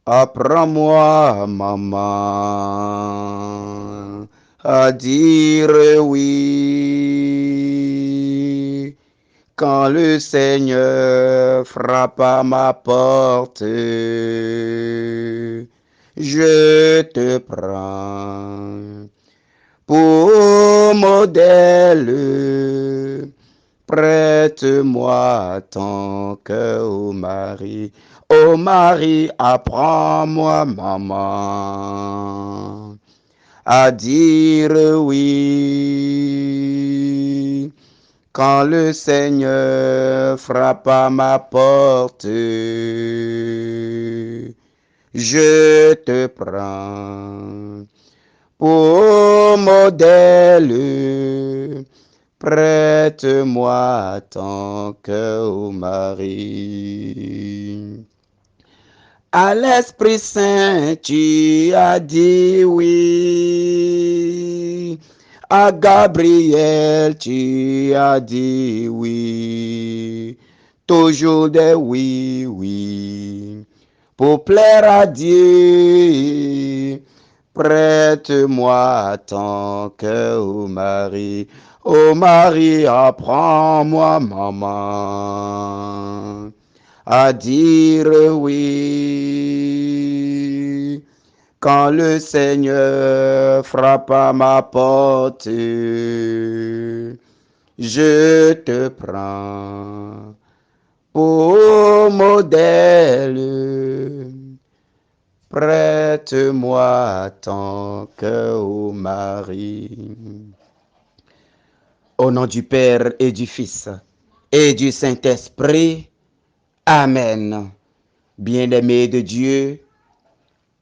Apprends-moi, maman, à dire oui. Quand le Seigneur frappe à ma porte, je te prends pour modèle. Prête-moi ton cœur, ô Marie. Ô Marie, apprends-moi, maman, à dire oui. Quand le Seigneur frappe à ma porte, je te prends pour modèle. Prête-moi ton cœur, ô Marie. À l'Esprit Saint, tu as dit oui. À Gabriel, tu as dit oui. Toujours des oui, oui. Pour plaire à Dieu, prête-moi ton cœur, ô Marie. Ô Marie, apprends-moi, maman, à dire oui. Quand le Seigneur frappe à ma porte, je te prends pour modèle. Prête-moi ton cœur, ô Marie. Au nom du Père et du Fils et du Saint-Esprit. Amen. Bien-aimés de Dieu,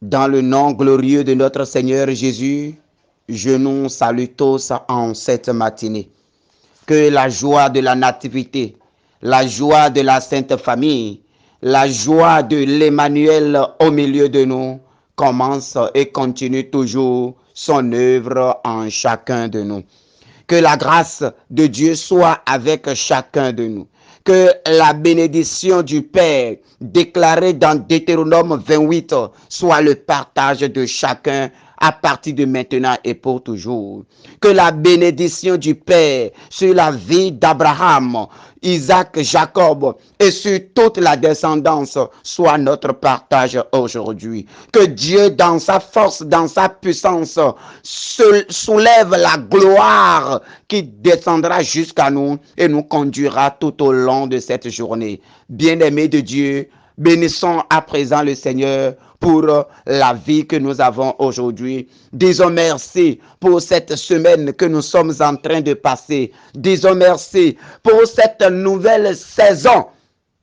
dans le nom glorieux de notre Seigneur Jésus, je nous salue tous en cette matinée. Que la joie de la nativité, la joie de la Sainte Famille, la joie de l'Emmanuel au milieu de nous commence et continue toujours son œuvre en chacun de nous. Que la grâce de Dieu soit avec chacun de nous. Que la bénédiction du Père déclarée dans Deutéronome 28 soit le partage de chacun à partir de maintenant et pour toujours. Que la bénédiction du Père sur la vie d'Abraham, Isaac, Jacob et sur toute la descendance soit notre partage aujourd'hui. Que Dieu, dans sa force, dans sa puissance, soulève la gloire qui descendra jusqu'à nous et nous conduira tout au long de cette journée. Bien-aimés de Dieu, bénissons à présent le Seigneur pour la vie que nous avons aujourd'hui. Disons merci pour cette semaine que nous sommes en train de passer. Disons merci pour cette nouvelle saison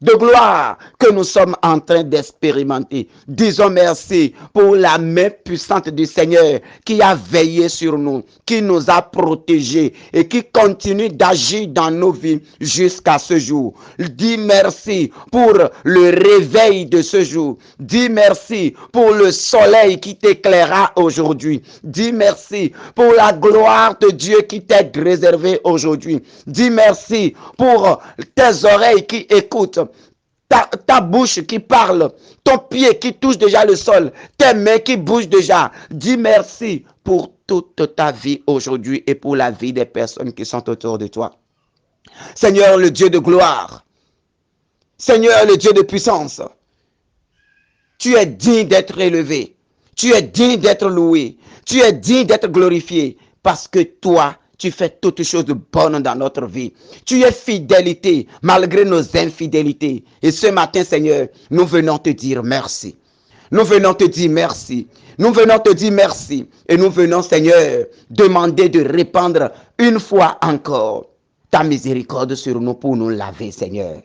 de gloire que nous sommes en train d'expérimenter. Disons merci pour la main puissante du Seigneur qui a veillé sur nous, qui nous a protégés et qui continue d'agir dans nos vies jusqu'à ce jour. Dis merci pour le réveil de ce jour. Dis merci pour le soleil qui t'éclaira aujourd'hui. Dis merci pour la gloire de Dieu qui t'est réservée aujourd'hui. Dis merci pour tes oreilles qui écoutent. Ta bouche qui parle, ton pied qui touche déjà le sol, tes mains qui bougent déjà. Dis merci pour toute ta vie aujourd'hui et pour la vie des personnes qui sont autour de toi. Seigneur, le Dieu de gloire, Seigneur, le Dieu de puissance, tu es digne d'être élevé, tu es digne d'être loué, tu es digne d'être glorifié parce que toi, tu fais toutes choses de bonnes dans notre vie. Tu es fidélité malgré nos infidélités. Et ce matin, Seigneur, nous venons te dire merci. Nous venons te dire merci. Nous venons te dire merci. Et nous venons, Seigneur, demander de répandre une fois encore ta miséricorde sur nous pour nous laver, Seigneur.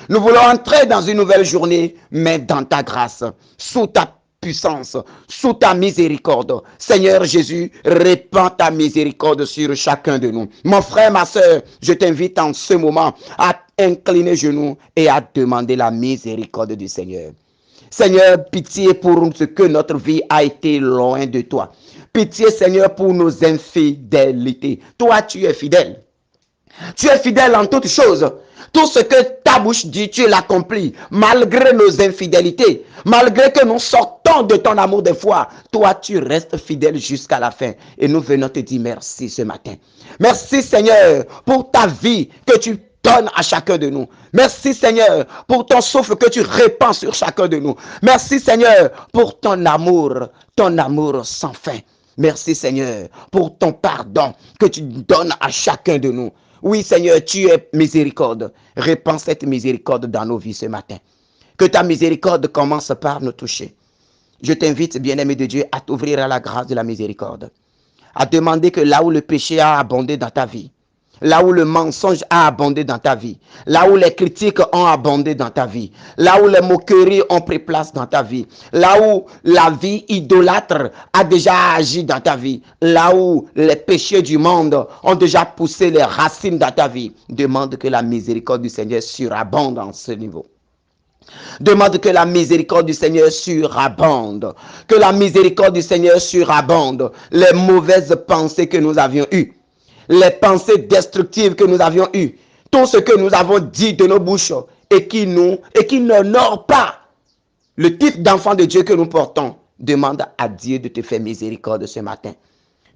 Nous voulons entrer dans une nouvelle journée, mais dans ta grâce, sous ta puissance, sous ta miséricorde. Seigneur Jésus, répands ta miséricorde sur chacun de nous. Mon frère, ma soeur, je t'invite en ce moment à incliner genoux et à demander la miséricorde du Seigneur. Seigneur, pitié pour ce que notre vie a été loin de toi. Pitié, Seigneur, pour nos infidélités. Toi, tu es fidèle. Tu es fidèle en toutes choses. Tout ce que ta bouche dit, tu l'accomplis. Malgré nos infidélités, malgré que nous sortons de ton amour des fois, toi, tu restes fidèle jusqu'à la fin. Et nous venons te dire merci ce matin. Merci Seigneur pour ta vie que tu donnes à chacun de nous. Merci Seigneur pour ton souffle que tu répands sur chacun de nous. Merci Seigneur pour ton amour sans fin. Merci Seigneur pour ton pardon que tu donnes à chacun de nous. Oui Seigneur, tu es miséricorde. Répands cette miséricorde dans nos vies ce matin. Que ta miséricorde commence par nous toucher. Je t'invite, bien-aimé de Dieu, à t'ouvrir à la grâce de la miséricorde. À demander que là où le péché a abondé dans ta vie, là où le mensonge a abondé dans ta vie, là où les critiques ont abondé dans ta vie, là où les moqueries ont pris place dans ta vie, là où la vie idolâtre a déjà agi dans ta vie, là où les péchés du monde ont déjà poussé les racines dans ta vie, demande que la miséricorde du Seigneur surabonde en ce niveau. Demande que la miséricorde du Seigneur surabonde. Que la miséricorde du Seigneur surabonde. Les mauvaises pensées que nous avions eues, les pensées destructives que nous avions eues, tout ce que nous avons dit de nos bouches et qui n'honore pas le type d'enfant de Dieu que nous portons, demande à Dieu de te faire miséricorde ce matin,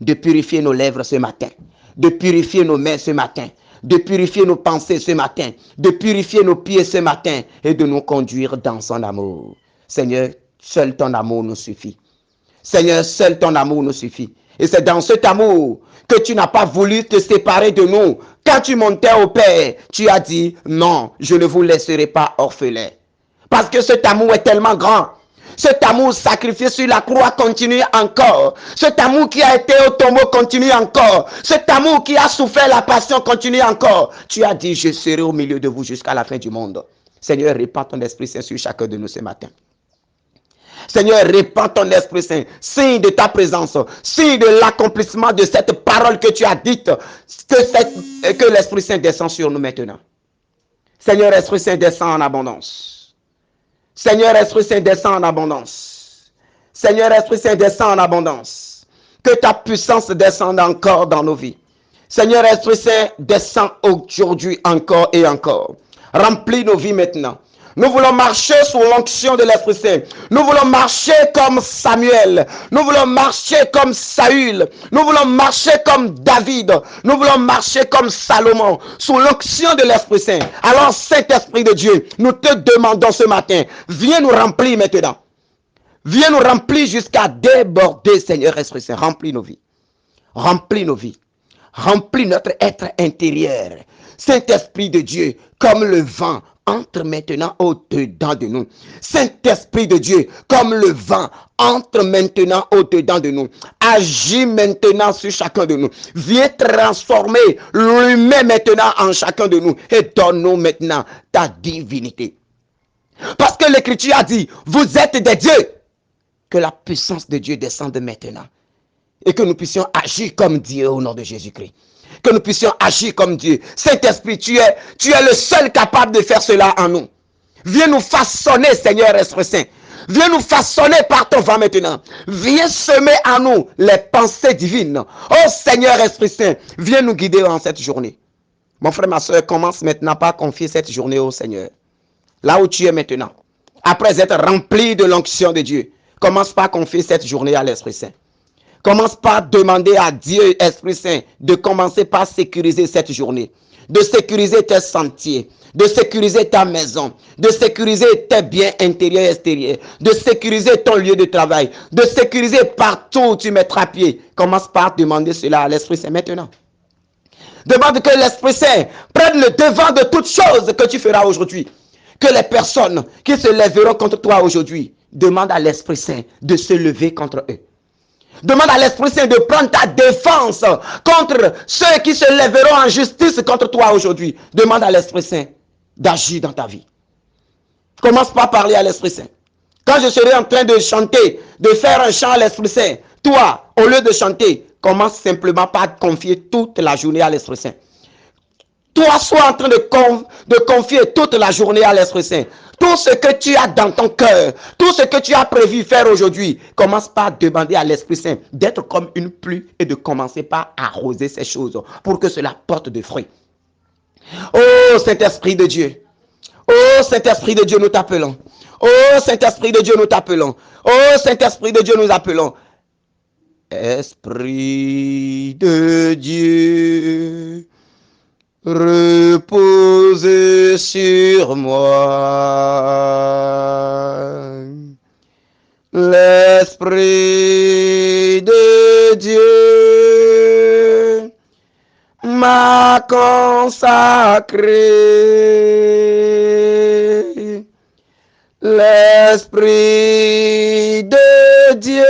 de purifier nos lèvres ce matin, de purifier nos mains ce matin, de purifier nos pensées ce matin, de purifier nos pieds ce matin et de nous conduire dans son amour. Seigneur, seul ton amour nous suffit. Seigneur, seul ton amour nous suffit. Et c'est dans cet amour que tu n'as pas voulu te séparer de nous. Quand tu montais au Père, tu as dit, non, je ne vous laisserai pas orphelins. Parce que cet amour est tellement grand. Cet amour sacrifié sur la croix continue encore. Cet amour qui a été au tombeau continue encore. Cet amour qui a souffert la passion continue encore. Tu as dit, je serai au milieu de vous jusqu'à la fin du monde. Seigneur, répands ton Esprit Saint sur chacun de nous ce matin. Seigneur, répands ton Esprit Saint, signe de ta présence, signe de l'accomplissement de cette parole que tu as dite, que l'Esprit Saint descend sur nous maintenant. Seigneur, Esprit Saint descend en abondance. Seigneur, Esprit Saint descend en abondance. Seigneur, Esprit Saint descend en abondance. Que ta puissance descende encore dans nos vies. Seigneur, Esprit Saint descend aujourd'hui encore et encore. Remplis nos vies maintenant. Nous voulons marcher sous l'onction de l'Esprit Saint. Nous voulons marcher comme Samuel. Nous voulons marcher comme Saül. Nous voulons marcher comme David. Nous voulons marcher comme Salomon, sous l'onction de l'Esprit Saint. Alors, Saint-Esprit de Dieu, nous te demandons ce matin, viens nous remplir maintenant. Viens nous remplir jusqu'à déborder, Seigneur Esprit Saint. Remplis nos vies. Remplis nos vies. Remplis notre être intérieur. Saint-Esprit de Dieu, comme le vent, entre maintenant au-dedans de nous. Saint-Esprit de Dieu, comme le vent, entre maintenant au-dedans de nous. Agis maintenant sur chacun de nous. Viens transformer l'humain maintenant en chacun de nous. Et donne-nous maintenant ta divinité. Parce que l'Écriture a dit, vous êtes des dieux. Que la puissance de Dieu descende maintenant. Et que nous puissions agir comme Dieu au nom de Jésus-Christ. Que nous puissions agir comme Dieu. Saint-Esprit, tu es le seul capable de faire cela en nous. Viens nous façonner, Seigneur Esprit Saint. Viens nous façonner par ton vent maintenant. Viens semer en nous les pensées divines. Oh Seigneur Esprit Saint, viens nous guider en cette journée. Mon frère, ma soeur, commence maintenant par confier cette journée au Seigneur. Là où tu es maintenant. Après être rempli de l'onction de Dieu, commence par confier cette journée à l'Esprit Saint. Commence par demander à Dieu, Esprit Saint, de commencer par sécuriser cette journée, de sécuriser tes sentiers, de sécuriser ta maison, de sécuriser tes biens intérieurs et extérieurs, de sécuriser ton lieu de travail, de sécuriser partout où tu mettras pied. Commence par demander cela à l'Esprit Saint maintenant. Demande que l'Esprit Saint prenne le devant de toutes choses que tu feras aujourd'hui. Que les personnes qui se lèveront contre toi aujourd'hui, demande à l'Esprit Saint de se lever contre eux. Demande à l'Esprit Saint de prendre ta défense contre ceux qui se lèveront en justice contre toi aujourd'hui. Demande à l'Esprit Saint d'agir dans ta vie. Commence par parler à l'Esprit Saint. Quand je serai en train de chanter, de faire un chant à l'Esprit Saint, toi, au lieu de chanter, commence simplement par confier toute la journée à l'Esprit Saint. Toi, sois en train de confier toute la journée à l'Esprit Saint. Tout ce que tu as dans ton cœur, tout ce que tu as prévu faire aujourd'hui, commence par demander à l'Esprit Saint d'être comme une pluie et de commencer par arroser ces choses pour que cela porte des fruits. Oh Saint-Esprit de Dieu. Oh Saint-Esprit de Dieu, nous t'appelons. Oh Saint-Esprit de Dieu, nous t'appelons. Oh Saint-Esprit de Dieu, nous appelons. Esprit de Dieu, repose sur moi. L'Esprit de Dieu m'a consacré. L'Esprit de Dieu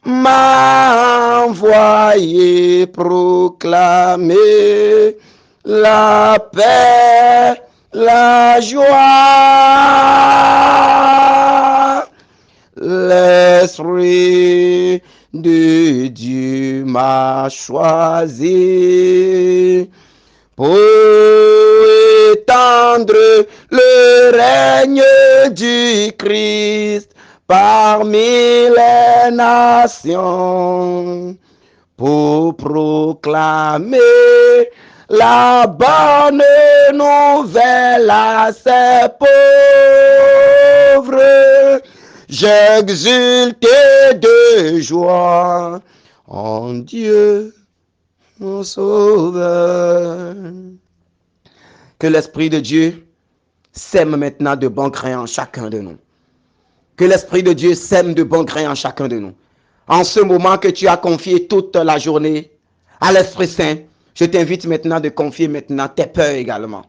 m'a envoyé proclamer la paix, la joie. L'Esprit de Dieu m'a choisi pour étendre le règne du Christ parmi les nations, pour proclamer la bonne nouvelle à ces pauvres. J'exulte de joie en Dieu, mon Sauveur. Que l'Esprit de Dieu sème maintenant de bons grains en chacun de nous. Que l'Esprit de Dieu sème de bons grains en chacun de nous. En ce moment que tu as confié toute la journée à l'Esprit Saint, je t'invite maintenant de confier maintenant tes peurs également.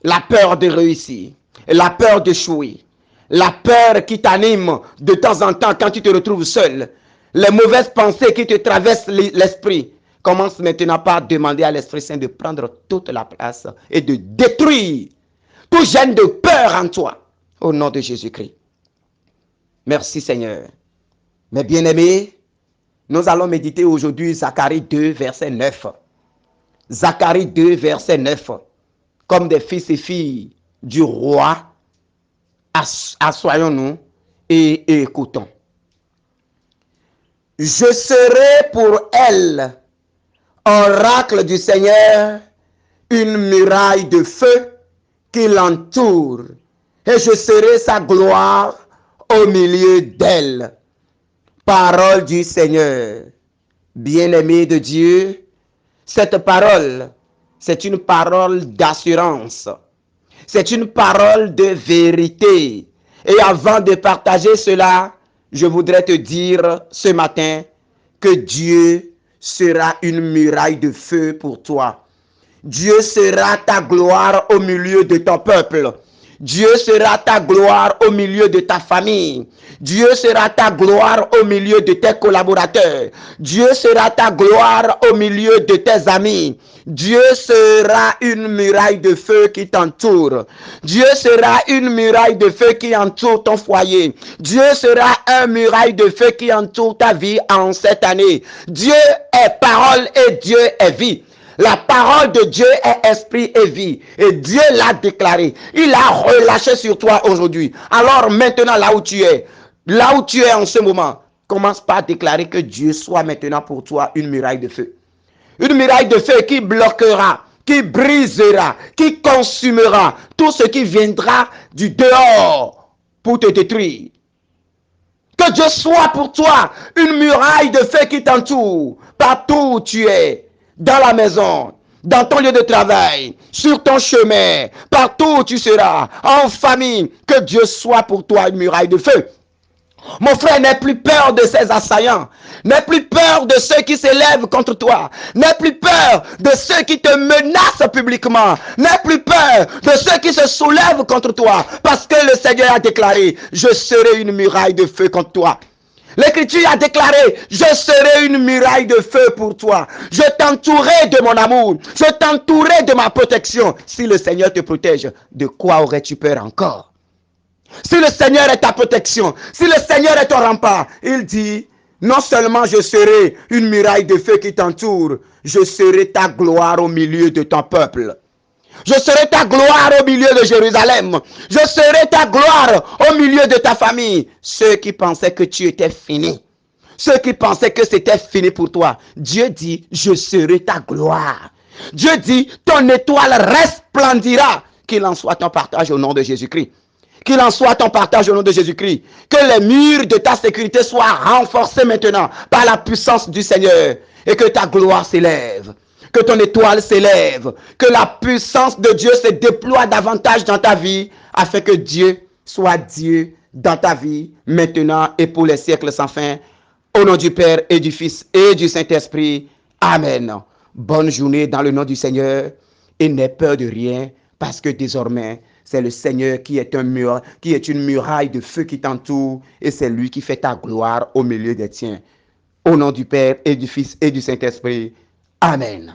La peur de réussir, la peur d'échouer, la peur qui t'anime de temps en temps quand tu te retrouves seul, les mauvaises pensées qui te traversent l'esprit. Commence maintenant par demander à l'Esprit Saint de prendre toute la place et de détruire tout gène de peur en toi. Au nom de Jésus-Christ. Merci Seigneur. Mes bien-aimés, nous allons méditer aujourd'hui Zacharie 2, verset 9. Zacharie 2, verset 9. Comme des fils et filles du roi, assoyons-nous et écoutons. Je serai pour elle, oracle du Seigneur, une muraille de feu qui l'entoure, et je serai sa gloire au milieu d'elle. Parole du Seigneur. Bien-aimé de Dieu, cette parole, c'est une parole d'assurance. C'est une parole de vérité. Et avant de partager cela, je voudrais te dire ce matin que Dieu sera une muraille de feu pour toi. Dieu sera ta gloire au milieu de ton peuple. Dieu sera ta gloire au milieu de ta famille. Dieu sera ta gloire au milieu de tes collaborateurs. Dieu sera ta gloire au milieu de tes amis. Dieu sera une muraille de feu qui t'entoure. Dieu sera une muraille de feu qui entoure ton foyer. Dieu sera une muraille de feu qui entoure ta vie en cette année. Dieu est parole et Dieu est vie. La parole de Dieu est esprit et vie. Et Dieu l'a déclaré. Il a relâché sur toi aujourd'hui. Alors maintenant, là où tu es en ce moment, commence par déclarer que Dieu soit maintenant pour toi une muraille de feu. Une muraille de feu qui bloquera, qui brisera, qui consumera tout ce qui viendra du dehors pour te détruire. Que Dieu soit pour toi une muraille de feu qui t'entoure partout où tu es. Dans la maison, dans ton lieu de travail, sur ton chemin, partout où tu seras, en famille, que Dieu soit pour toi une muraille de feu. Mon frère, n'aie plus peur de ses assaillants. N'aie plus peur de ceux qui s'élèvent contre toi. N'aie plus peur de ceux qui te menacent publiquement. N'aie plus peur de ceux qui se soulèvent contre toi. Parce que le Seigneur a déclaré, je serai une muraille de feu contre toi. L'Écriture a déclaré, je serai une muraille de feu pour toi. Je t'entourerai de mon amour. Je t'entourerai de ma protection. Si le Seigneur te protège, de quoi aurais-tu peur encore? Si le Seigneur est ta protection, si le Seigneur est ton rempart, il dit, non seulement je serai une muraille de feu qui t'entoure, je serai ta gloire au milieu de ton peuple. Je serai ta gloire au milieu de Jérusalem. Je serai ta gloire au milieu de ta famille. Ceux qui pensaient que tu étais fini, ceux qui pensaient que c'était fini pour toi, Dieu dit, je serai ta gloire. Dieu dit, ton étoile resplendira. Qu'il en soit ton partage au nom de Jésus-Christ. Qu'il en soit ton partage au nom de Jésus-Christ. Que les murs de ta sécurité soient renforcés maintenant par la puissance du Seigneur. Et que ta gloire s'élève. Que ton étoile s'élève. Que la puissance de Dieu se déploie davantage dans ta vie. Afin que Dieu soit Dieu dans ta vie. Maintenant et pour les siècles sans fin. Au nom du Père et du Fils et du Saint-Esprit. Amen. Bonne journée dans le nom du Seigneur. Et n'aie peur de rien. Parce que désormais, c'est le Seigneur qui est une muraille de feu qui t'entoure et c'est lui qui fait ta gloire au milieu des tiens. Au nom du Père et du Fils et du Saint-Esprit. Amen.